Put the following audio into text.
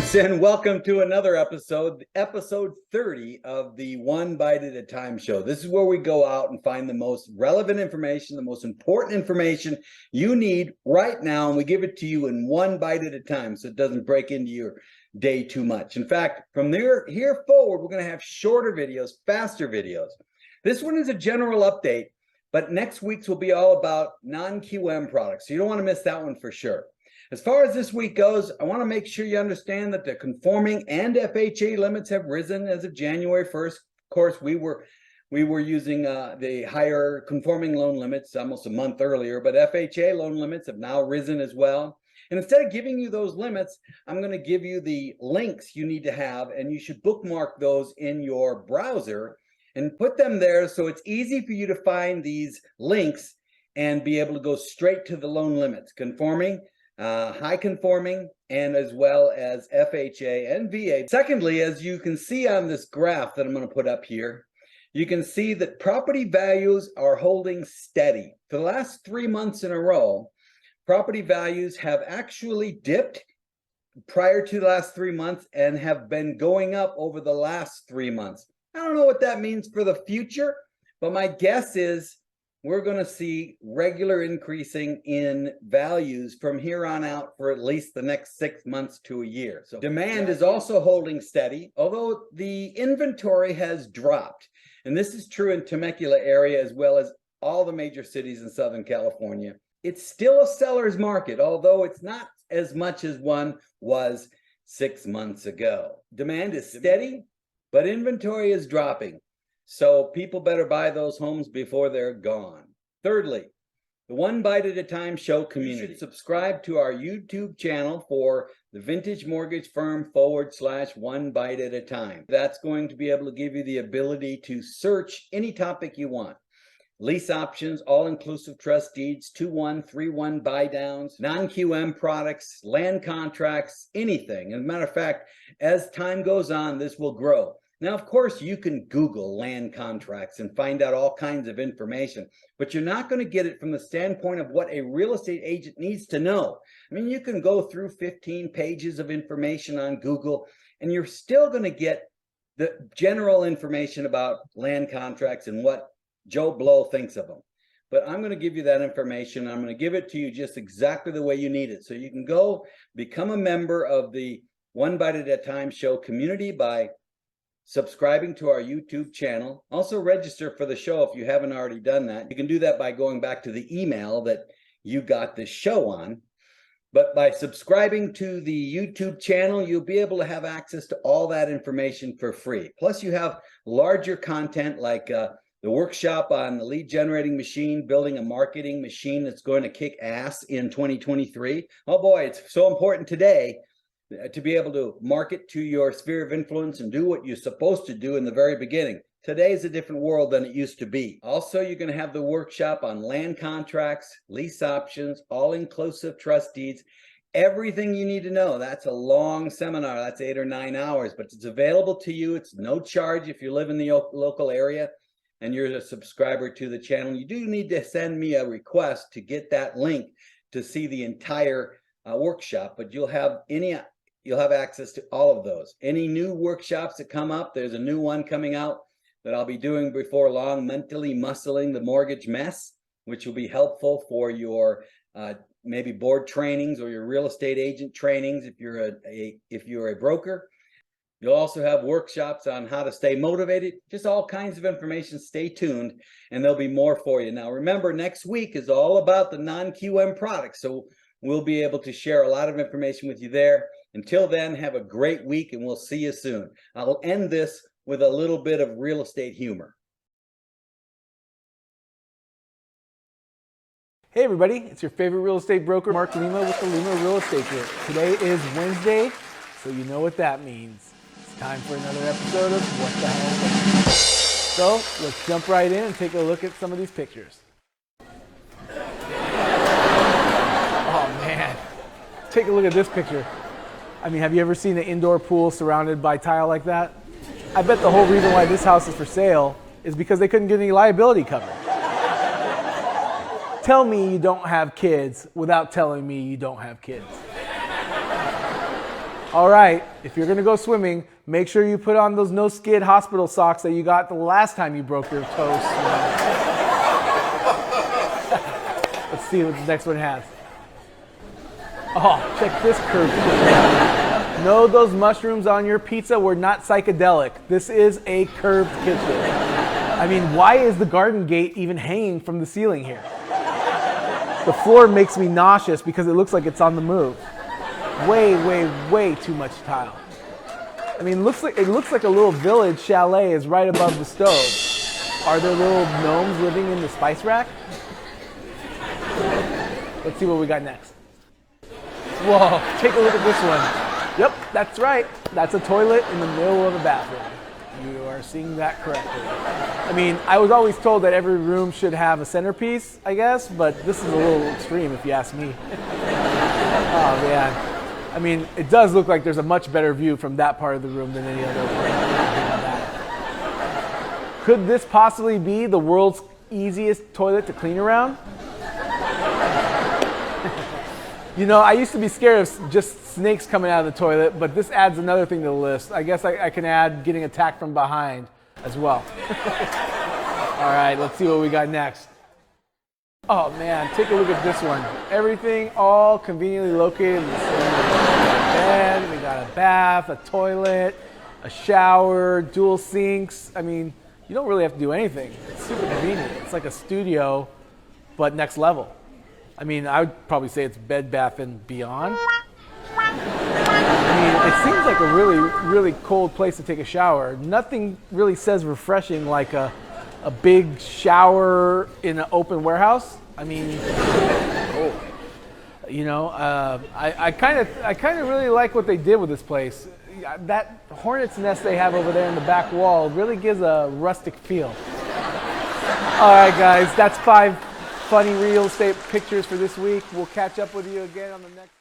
folks, and welcome to another episode 30 of the One Bite at a Time show. This is where we go out and find the most relevant information, the most important information you need right now, and we give it to you in one bite at a time so it doesn't break into your day too much. In fact, from here forward, we're going to have shorter videos, faster videos. This one is a general update, but next week's will be all about non-QM products, so you don't want to miss that one for sure. As far as this week goes, I want to make sure you understand that the conforming and FHA limits have risen as of January 1st. Of course, we were using the higher conforming loan limits almost a month earlier, but FHA loan limits have now risen as well. And instead of giving you those limits, I'm going to give you the links you need to have, and you should bookmark those in your browser and put them there so it's easy for you to find these links and be able to go straight to the loan limits, conforming, high conforming, and as well as FHA and VA. Secondly, as you can see on this graph that I'm going to put up here, you can see that property values are holding steady. For the last 3 months in a row, property values have actually dipped prior to the last 3 months and have been going up over the last 3 months. I don't know what that means for the future, but my guess is we're going to see regular increasing in values from here on out for at least the next 6 months to a year. So demand is also holding steady, although the inventory has dropped. And this is true in Temecula area as well as all the major cities in Southern California. It's still a seller's market, although it's not as much as one was 6 months ago. Demand is steady, but inventory is dropping. So people better buy those homes before they're gone. Thirdly, the One Bite at a Time show community. Subscribe to our YouTube channel for the Vintage Mortgage Firm /One Bite at a Time. That's going to be able to give you the ability to search any topic you want. Lease options, all-inclusive trust deeds, 2-1, 3-1 buy-downs, non-QM products, land contracts, anything. As a matter of fact, as time goes on, this will grow. Now, of course, you can Google land contracts and find out all kinds of information, but you're not going to get it from the standpoint of what a real estate agent needs to know. I mean, you can go through 15 pages of information on Google, and you're still going to get the general information about land contracts and what Joe Blow thinks of them. But I'm going to give you that information. I'm going to give it to you just exactly the way you need it. So you can go become a member of the One Bite at a Time show community by subscribing to our YouTube channel. Also register for the show if you haven't already done that. You can do that by going back to the email that you got this show on. But by subscribing to the YouTube channel, you'll be able to have access to all that information for free. Plus you have larger content like the workshop on the lead generating machine, building a marketing machine that's going to kick ass in 2023. Oh boy, it's so important today to be able to market to your sphere of influence and do what you're supposed to do in the very beginning. Today is a different world than it used to be. Also, you're going to have the workshop on land contracts, lease options, all-inclusive trust deeds, everything you need to know. That's a long seminar. That's 8 or 9 hours, but it's available to you. It's no charge if you live in the local area and you're a subscriber to the channel. You do need to send me a request to get that link to see the entire workshop, but you'll have access to all of those. Any new workshops that come up, there's a new one coming out that I'll be doing before long, mentally muscling the mortgage mess, which will be helpful for your maybe board trainings or your real estate agent trainings if you're a broker. You'll also have workshops on how to stay motivated, just all kinds of information. Stay tuned and there'll be more for you. Now remember, next week is all about the non-QM products, so we'll be able to share a lot of information with you there. Until then, have a great week and we'll see you soon. I'll end this with a little bit of real estate humor. Hey everybody, it's your favorite real estate broker, Mark Lima with the Lima Real Estate Group. Today is Wednesday, so you know what that means. It's time for another episode of What the Hell. So let's jump right in and take a look at some of these pictures. Oh man, take a look at this picture. I mean, have you ever seen an indoor pool surrounded by tile like that? I bet the whole reason why this house is for sale is because they couldn't get any liability cover. Tell me you don't have kids without telling me you don't have kids. All right, if you're gonna go swimming, make sure you put on those no skid hospital socks that you got the last time you broke your toes. Let's see what the next one has. Oh, check this curve. No, those mushrooms on your pizza were not psychedelic. This is a curved kitchen. I mean, why is the garden gate even hanging from the ceiling here? The floor makes me nauseous because it looks like it's on the move. Way too much tile. I mean, it looks like a little village chalet is right above the stove. Are there little gnomes living in the spice rack? Let's see what we got next. Whoa, take a look at this one. Yep, that's right. That's a toilet in the middle of a bathroom. You are seeing that correctly. I mean, I was always told that every room should have a centerpiece, I guess, but this is a little extreme if you ask me. Oh man. I mean, it does look like there's a much better view from that part of the room than any other one. Could this possibly be the world's easiest toilet to clean around? You know, I used to be scared of just snakes coming out of the toilet, but this adds another thing to the list. I guess I can add getting attacked from behind as well. All right, let's see what we got next. Oh man, take a look at this one. Everything all conveniently located in the same bed. We got a bath, a toilet, a shower, dual sinks. I mean, you don't really have to do anything. It's super convenient. It's like a studio, but next level. I mean, I would probably say it's Bed Bath and Beyond. I mean, it seems like a really cold place to take a shower. Nothing really says refreshing like a big shower in an open warehouse. I mean, you know, I kind of really like what they did with this place. That hornet's nest they have over there in the back wall really gives a rustic feel. All right, guys, that's 5 funny real estate pictures for this week. We'll catch up with you again on the next.